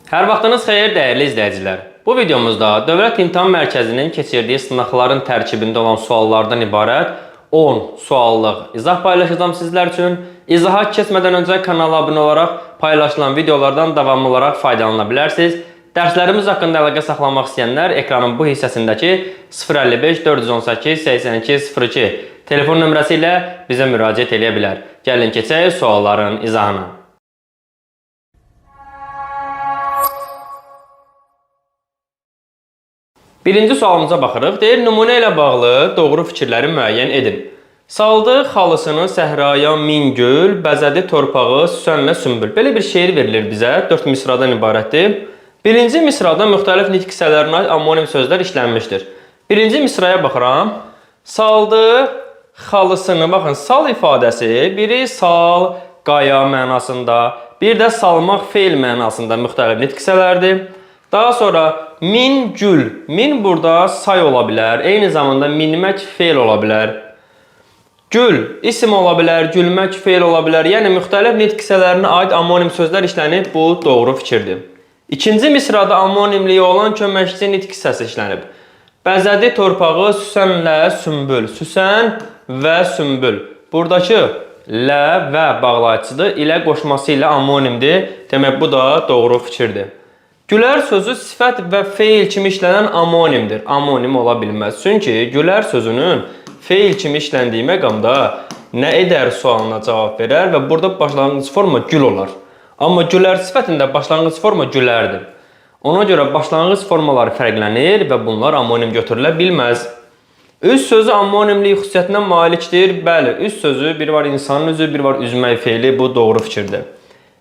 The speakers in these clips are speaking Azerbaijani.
Hər vaxtınız xeyir, dəyərli izləyicilər. Bu videomuzda Dövlət İmtahan Mərkəzinin keçirdiyi sınaqların tərkibində olan suallardan ibarət 10 suallıq izah paylaşacağım sizlər üçün. İzaha keçmədən öncə kanala abunə olaraq paylaşılan videolardan davamlı olaraq faydalana bilərsiniz. Dərslərimiz haqqında əlaqə saxlamaq istəyənlər ekranın bu hissəsindəki 055 418 82 02 telefon nömrəsi ilə bizə müraciət edə bilər. Gəlin keçək sualların izahına. Birinci sualımıza baxırıq. Deyir, nümunə ilə bağlı doğru fikirləri müəyyən edin. Saldı xalısını səhraya min gül, bəzədi torpağı süsənlə sümbül. Belə bir şeir verilir bizə, 4 misradan ibarətdir. Birinci misrada müxtəlif nitq hissələrinə aid amonim sözlər işlənmişdir. Birinci misraya baxıram. Saldı xalısını, baxın, sal ifadəsi, biri sal, qaya mənasında, bir də salmaq feil mənasında müxtəlif nitq hissələrdir. Daha sonra min gül, min burada say ola bilər, eyni zamanda minmək feil ola bilər. Gül isim ola bilər, gülmək feil ola bilər, yəni müxtəlif nitq hissələrinə aid amonim sözlər işlənib, bu doğru fikirdir. İkinci misrada amonimliyi olan köməkçi nitq hissəsi işlənib. Bəzədi torpağı süsənlə sümbül, süsən və sümbül. Buradakı lə və bağlayıcıdır, ilə qoşması ilə amonimdir, demək bu da doğru fikirdir. Gülər sözü sifət və feil kimi işlənən amonimdir. Amonim ola bilməz. Çünki gülər sözünün feil kimi işləndiyi məqamda nə edər sualına cavab verər və burada başlanğıc forma gül olar. Amma gülər sifətində başlanğıc forma gülərdir. Ona görə başlanğıc formaları fərqlənir və bunlar amonim götürülə bilməz. Üz sözü amonimlik xüsusiyyətinə malikdir. Bəli, üz sözü, biri var insanın üzü, biri var üzmək feili. Bu doğru fikirdir.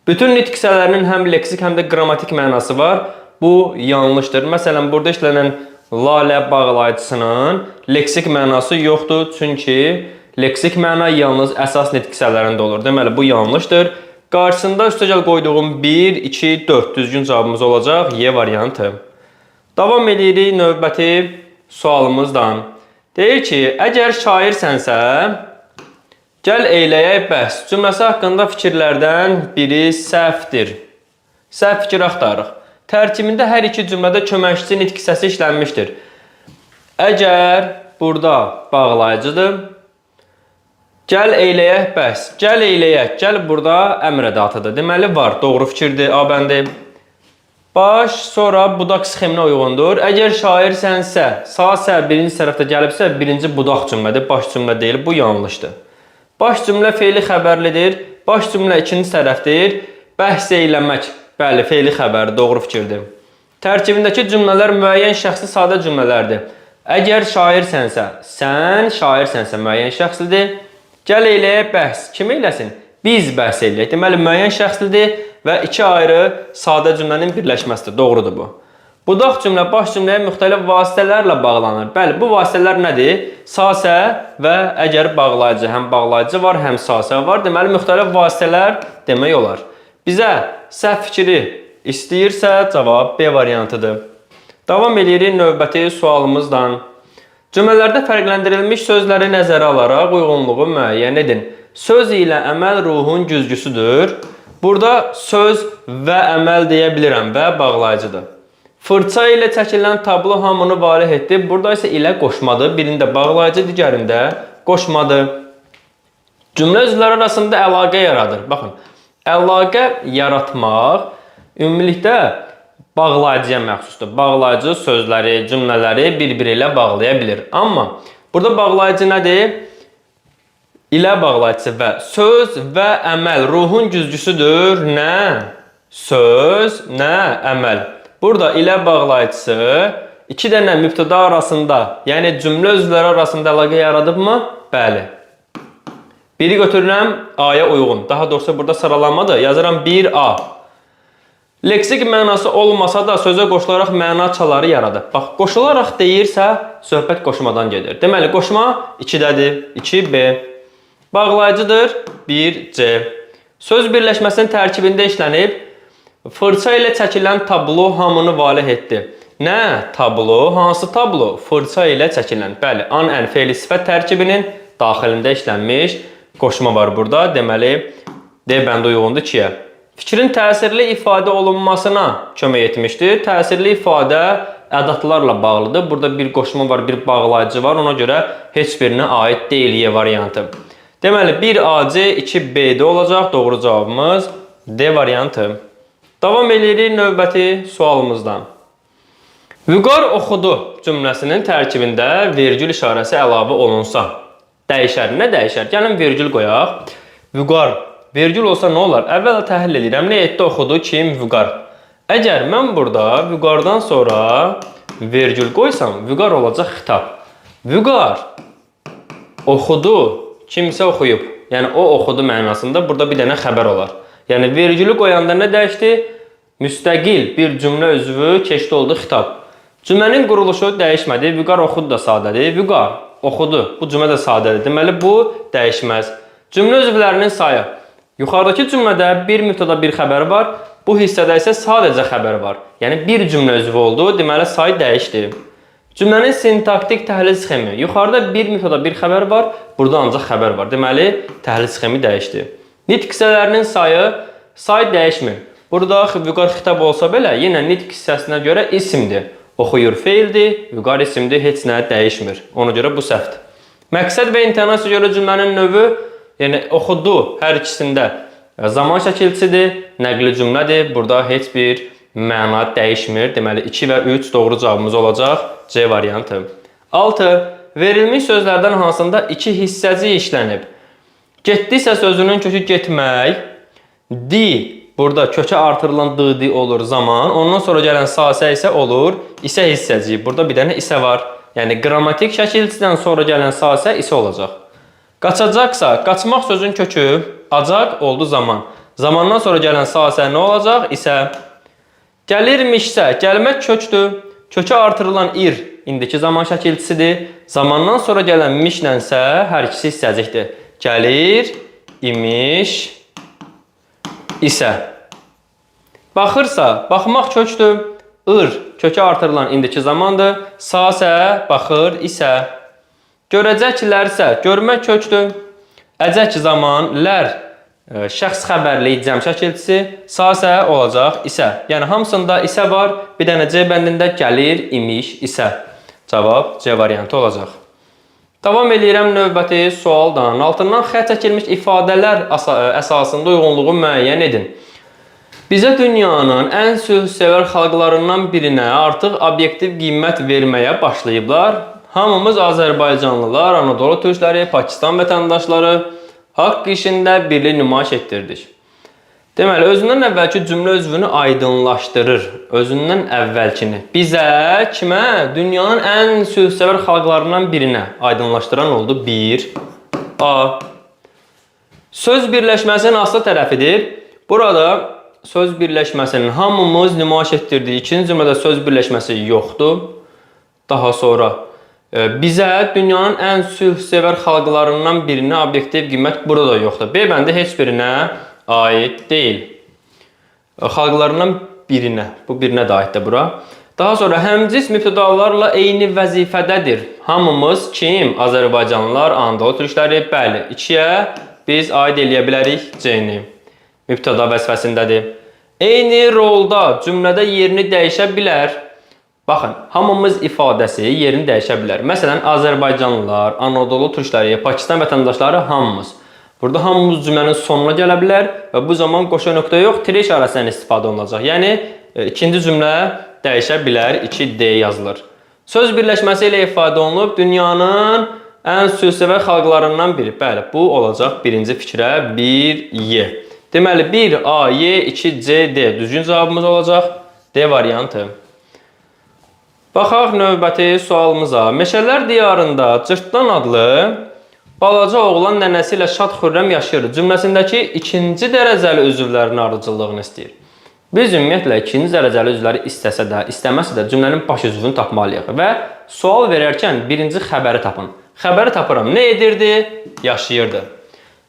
Bütün nitq hissələrinin həm leksik, həm də qrammatik mənası var. Bu yanlışdır. Məsələn, burada işlənən lalə bağlayıcısının leksik mənası yoxdur. Çünki leksik məna yalnız əsas nitq hissələrində olur. Deməli, bu yanlışdır. Qarşısında üstəgəl qoyduğum 1, 2, 4 düzgün cavabımız olacaq. Y variantı. Davam edirik növbəti sualımızdan. Deyir ki, əgər şairsənsə, gəl eyləyək bəhs. Cümləsi haqqında fikirlərdən biri səhvdir. Səhv fikir axtarıq. Tərkibində hər iki cümlədə köməkçi nitq hissəsi işlənmişdir. Əgər burada bağlayıcıdır, gəl eyləyək bəhs. Gəl eyləyək. Gəl burada əmr ədatıdır. Deməli var. Doğru fikirdir. A bəndi. Baş, sonra budaq sxeminə uyğundur. Əgər şairsənsə, sağ səhv birinci tərəfdə gəlibsə, birinci budaq cümlədir, baş cümlə deyil. Bu yanlışdır. Baş cümlə feili xəbərlidir. Baş cümlə ikinci tərəfdir. Bəhs eyləmək. Bəli, feili xəbər. Doğru fikirdir. Tərkibindəki cümlələr müəyyən şəxsi sadə cümlələrdir. Əgər şairsənsə, sən şairsənsə müəyyən şəxslidir. Gəl eləyək bəhs. Kim eyləsin? Biz bəhs eləyək. Deməli, müəyyən şəxslidir və iki ayrı sadə cümlənin birləşməsidir. Doğrudur bu. Budaq cümlə baş cümləyə müxtəlif vasitələrlə bağlanır. Bəli, bu vasitələr nədir? Sasə və əgər bağlayıcı, həm bağlayıcı var, həm sasə var. Deməli, müxtəlif vasitələr demək olar. Bizə səhv fikri istəyirsə, cavab B variantıdır. Davam edirik növbəti sualımızdan. Cümlələrdə fərqləndirilmiş sözləri nəzərə alaraq uyğunluğu müəyyən edin. Söz ilə əməl ruhun güzgüsüdür. Burada söz və əməl deyə bilirəm və bağlayıcıdır. Fırça ilə çəkilən tablo hamını valeh etdi. Burada isə ilə qoşmadır. Birində bağlayıcı, digərində qoşmadır. Cümlə üzvləri arasında əlaqə yaradır. Baxın, əlaqə yaratmaq ümumilikdə bağlayıcıya məxsusdur. Bağlayıcı sözləri, cümlələri bir-biri ilə bağlaya bilir. Amma burada bağlayıcı nədir? İlə bağlayıcısı və söz və əməl ruhun güzgüsüdür. Nə? Söz, nə? Əməl. Burada ilə bağlayıcısı iki dənə mübtəda arasında, yəni cümlə üzvləri arasında əlaqə yaradıbmı? Bəli. Biri götürürəm A-ya uyğun. Daha doğrusu burada sıralanmadır. Yazıram 1A. Leksik mənası olmasa da sözə qoşularaq məna çaları yaradır. Bax, qoşularaq deyirsə, söhbət qoşmadan gedir. Deməli, qoşma 2-dədir. 2B. Bağlayıcıdır 1C. Söz birləşməsinin tərkibində işlənib. Fırça ilə çəkilən tablo hamını valeh etdi. Nə tablo? Hansı tablo? Fırça ilə çəkilən. Bəli, an ən feili sifət tərkibinin daxilində işlənmiş qoşma var burada. Deməli, D bəndi uyğundur 2-yə. Fikrin təsirli ifadə olunmasına kömək etmişdir. Təsirli ifadə ədatlarla bağlıdır. Burada bir qoşma var, bir bağlayıcı var. Ona görə heç birinə aid deyil Y variantı. Deməli, 1AC, 2BD olacaq. Doğru cavabımız D variantı. Davam edirik növbəti sualımızdan. Vüqar oxudu cümləsinin tərkibində vergül işarəsi əlavə olunsa dəyişər. Nə dəyişər? Gəlin vergül qoyaq. Vüqar. Vergül olsa nə olar? Əvvəla təhlil edirəm. Nə etdi, oxudu, kim? Vüqar. Əgər mən burada vüqardan sonra vergül qoysam, vüqar olacaq xitab. Vüqar oxudu, kimsə oxuyub. Yəni, o oxudu mənasında burada bir dənə xəbər olar. Yəni, vergülü qoyanda nə dəyişdi? Müstəqil bir cümlə üzvü keçdi oldu xitab. Cümlənin quruluşu dəyişmədi. Vüqar oxudu da sadədir. Vüqar oxudu. Bu cümlə də sadədir. Deməli, bu dəyişməz. Cümlə üzvlərinin sayı. Yuxarıdakı cümlədə bir mübtəda bir xəbər var. Bu hissədə isə sadəcə xəbər var. Yəni, bir cümlə üzvü oldu. Deməli, say dəyişdi. Cümlənin sintaktik təhlil sxemi. Yuxarıda bir mübtəda bir xəbər var. Burada ancaq xəbər var. Deməli, təhlil sxemi dəyişdi. Nitq hissələrinin sayı, say dəyişmir. Burada vüqar xitab olsa belə, yenə nitq hissəsinə görə isimdir. Oxuyur feildir, vüqar isimdir, heç nə dəyişmir. Ona görə bu səhvdir. Məqsəd və intonasiyaya görə cümlənin növü, yəni oxudu hər ikisində zaman şəkilçisidir, nəqli cümlədir. Burada heç bir məna dəyişmir. Deməli, 2 və 3 doğru cavabımız olacaq. C variantı. 6. Verilmiş sözlərdən hansında 2 hissəci işlənib? Getdisə sözünün kökü getmək, di, burada kökə artırılan d olur zaman, ondan sonra gələn sasə isə olur isə hissəci. Burada bir dənə isə var. Yəni, qrammatik şəkilçisidən sonra gələn sasə isə olacaq. Qaçacaqsa, qaçmaq sözün kökü, acaq oldu zaman. Zamandan sonra gələn sasə nə olacaq? İsə. Gəlirmişsə, gəlmək kökdür. Kökə artırılan ir, indiki zaman şəkilçisidir. Zamandan sonra gələn mişlənsə, hər ikisi hissəcikdir. Gəlir, imiş, isə. Baxırsa, baxmaq kökdür. Ir, kökə artırılan indiki zamandır. Sasə, baxır, isə. Görəcəklərsə, görmək kökdür. Əcək zaman, lər, şəxs xəbərli cəm şəkilçisi. Sasə olacaq, isə. Yəni, hamısında isə var. Bir dənə C bəndində gəlir, imiş, isə. Cavab C variantı olacaq. Davam edirəm növbəti sualdan. Altından xətt çəkilmiş ifadələr əsasında uyğunluğu müəyyən edin. Bizə dünyanın ən sülhsevər xalqlarından birinə artıq obyektiv qiymət verməyə başlayıblar. Hamımız Azərbaycanlılar, Anadolu türkləri, Pakistan vətəndaşları haqq işində birlik nümayiş etdirdik. Deməli, özündən əvvəlki cümlə üzvünü aydınlaşdırır. Özündən əvvəlkini. Bizə, kimə? Dünyanın ən sülhsevər xalqlarından birinə aydınlaşdıran oldu. 1. A. Söz birləşməsinin aslı tərəfidir. Burada söz birləşməsinin hamımız nümayiş etdirdiyi ikinci cümlədə söz birləşməsi yoxdur. Daha sonra bizə dünyanın ən sülhsevər xalqlarından birinə obyektiv qiymət burada yoxdur. B bəndi heç birinə aid deyil. Xalqlarından birinə. Bu birinə də aiddir bura. Daha sonra həmcins mübtədalarla eyni vəzifədədir. Hamımız kim? Azərbaycanlılar, Anadolu türkləri. Bəli, 2-yə biz aid eləyə bilərik C-ni. Mübtəda vəzifəsindədir. Eyni rolda cümlədə yerini dəyişə bilər. Baxın, hamımız ifadəsi yerini dəyişə bilər. Məsələn, Azərbaycanlılar, Anadolu türkləri, Pakistan vətəndaşları hamımız. Burada hamımız cümlənin sonuna gələ bilər və bu zaman qoşa nöqtə yox, tire işarəsindən istifadə olunacaq. Yəni, ikinci cümlə dəyişə bilər, 2D yazılır. Söz birləşməsi ilə ifadə olunub, dünyanın ən sülhsevər xalqlarından biri. Bəli, bu olacaq birinci fikrə 1Y. Deməli, 1A, Y, 2C, D. Düzgün cavabımız olacaq D variantı. Baxaq növbəti sualımıza. Meşələr diyarında Cırtdan adlı balaca oğlan nənəsi ilə şad xürrəm yaşayır. Cümləsindəki ikinci dərəcəli üzvlərin ardıcıllığını istəyir. Biz ümumiyyətlə ikinci dərəcəli üzvləri istəsə də, istəməsə də cümlənin baş üzvünü tapmalıyıq və sual verərkən birinci xəbəri tapın. Xəbəri tapıram. Nə edirdi? Yaşayırdı.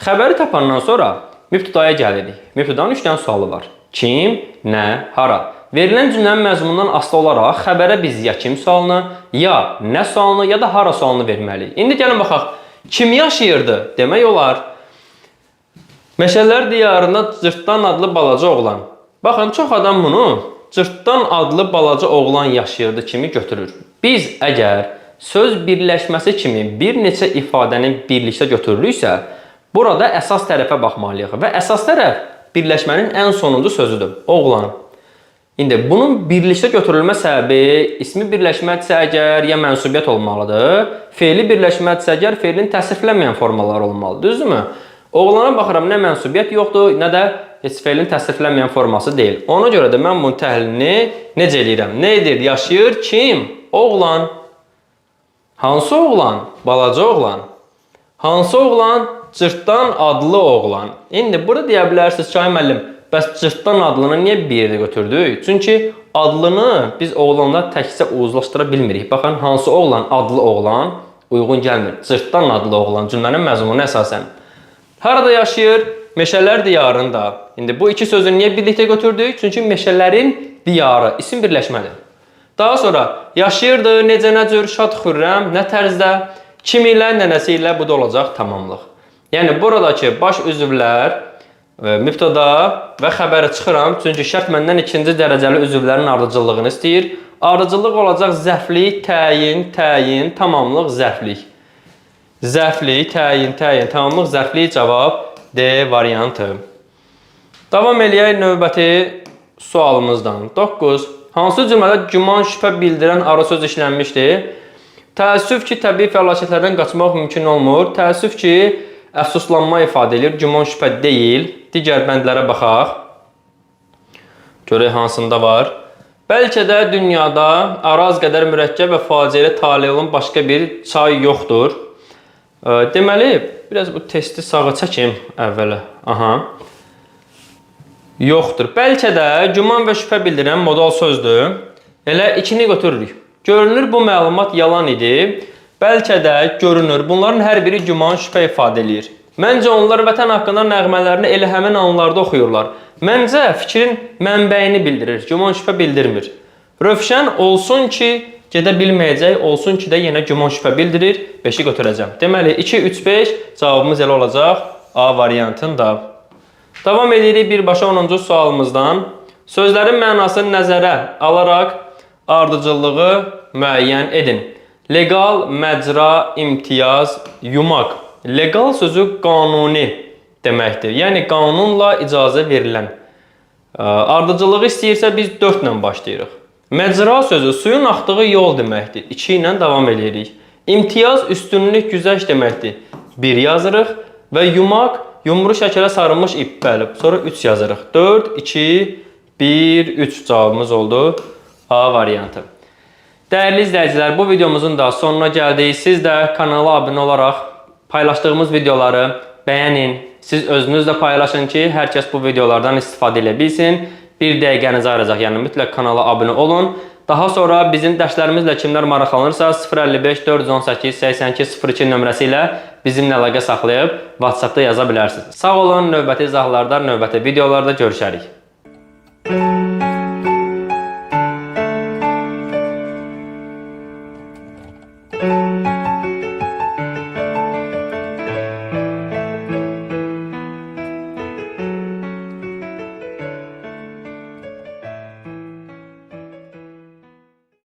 Xəbəri tapandan sonra mübtədaya gəlirik. Mübtədanın 3 dənə sualı var. Kim, nə, hara? Verilən cümlənin məzmunundan asılı olaraq xəbərə biz ya kim sualını, ya nə sualını, ya da hara sualını verməliyik. İndi gəlin baxaq. Kim yaşayırdı demək olar. Meşələr diyarında Cırtdan adlı balaca oğlan. Baxın, çox adam bunu Cırtdan adlı balaca oğlan yaşayırdı kimi götürür. Biz əgər söz birləşməsi kimi bir neçə ifadəni birlikdə götürürüksə, burada əsas tərəfə baxmalıyıq və əsas tərəf birləşmənin ən sonuncu sözüdür, oğlan. İndi bunun birlikdə götürülmə səbəbi ismi birləşmədirsə əgər ya mənsubiyyət olmalıdır, feili birləşmədirsə əgər feilin təsriflənməyən formaları olmalıdır, düzdürmü? Oğlana baxıram, nə mənsubiyyət yoxdur, nə də heç feilin təsriflənməyən forması deyil. Ona görə də mən bunun təhlilini necə eləyirəm? Nə edir? Yaşayır kim? Oğlan. Hansı oğlan? Balaca oğlan. Hansı oğlan? Cırtdan adlı oğlan. İndi burada deyə bilərsiniz ki, ay müəllim, bəs Cırtdan adlını niyə bir yerdə götürdük? Çünki adlını biz oğlanla təkcə uzlaşdıra bilmirik. Baxın, hansı oğlan adlı oğlan uyğun gəlmir. Cırtdan adlı oğlan cümlənin məzmunu əsasən. Harada yaşayır? Meşələr diyarında. İndi bu iki sözü niyə birlikdə götürdük? Çünki meşələrin diyarı isim birləşmədir. Daha sonra yaşayırdı, necə nə cür, şad xürrəm, nə tərzdə, kim ilə, nənəsi ilə, bu da olacaq tamamlıq. Yəni buradakı baş üzvlər mübtəda və xəbəri çıxıram. Çünki şərt məndən ikinci dərəcəli üzvlərin ardıcıllığını istəyir. Ardıcıllıq olacaq zərflik, təyin, tamamlıq, zərflik. Zərflik, təyin, tamamlıq, zərflik cavab D variantı. Davam eləyək növbəti sualımızdan. 9. Hansı cümlədə güman, şübhə bildirən ara söz işlənmişdir? Təəssüf ki, təbii fəlakətlərdən qaçmaq mümkün olmur. Təəssüf ki, əfsuslanma ifadə edir. Güman, şübhə deyil. Digər bəndlərə baxaq. Görək hansında var. Bəlkə də dünyada Araz qədər mürəkkəb və faciəli tale olan başqa bir çay yoxdur. Deməli, biraz bu testi sağa çəkim əvvələ. Aha. Yoxdur. Bəlkə də güman və şübhə bildirən modal sözdür. Elə ikini götürürük. Görünür bu məlumat yalan idi. Bəlkə də görünür. Bunların hər biri güman, şübhə ifadə edir. Məncə onlar vətən haqqında nəğmələrini elə həmin anlarda oxuyurlar. Məncə fikrin mənbəyini bildirir. Güman, şübhə bildirmir. Rövşən olsun ki, gedə bilməyəcək, olsun ki də yenə güman, şübhə bildirir. 5-i götürəcəm. Deməli, 2, 3, 5 cavabımız elə olacaq A variantında. Davam edirik birbaşa 10-cu sualımızdan. Sözlərin mənasını nəzərə alaraq ardıcıllığı müəyyən edin. Legal, məcra, imtiyaz, yumaq. Legal sözü qanuni deməkdir. Yəni, qanunla icazə verilən. Ardıcılığı istəyirsə biz 4 ilə başlayırıq. Məcra sözü suyun axdığı yol deməkdir. 2 ilə davam edirik. İmtiyaz üstünlük, güzəşt deməkdir. 1 yazırıq və yumaq yumru şəkələ sarılmış ip. Bəli, sonra 3 yazırıq. 4, 2, 1, 3 cavabımız oldu. A variantı. Dəyərli izləyicilər, bu videomuzun da sonuna gəldik. Siz də kanala abunə olaraq paylaşdığımız videoları bəyənin. Siz özünüz də paylaşın ki, hər kəs bu videolardan istifadə edə bilsin. Bir dəqiqənizi ayıracaq, yəni mütləq kanala abunə olun. Daha sonra bizim dərslərimizlə kimlər maraqlanırsa 055 418 82 02 nömrəsi ilə bizimlə əlaqə saxlayıb WhatsApp-da yaza bilərsiniz. Sağ olun, növbəti izahlarda, növbəti videolarda görüşərik.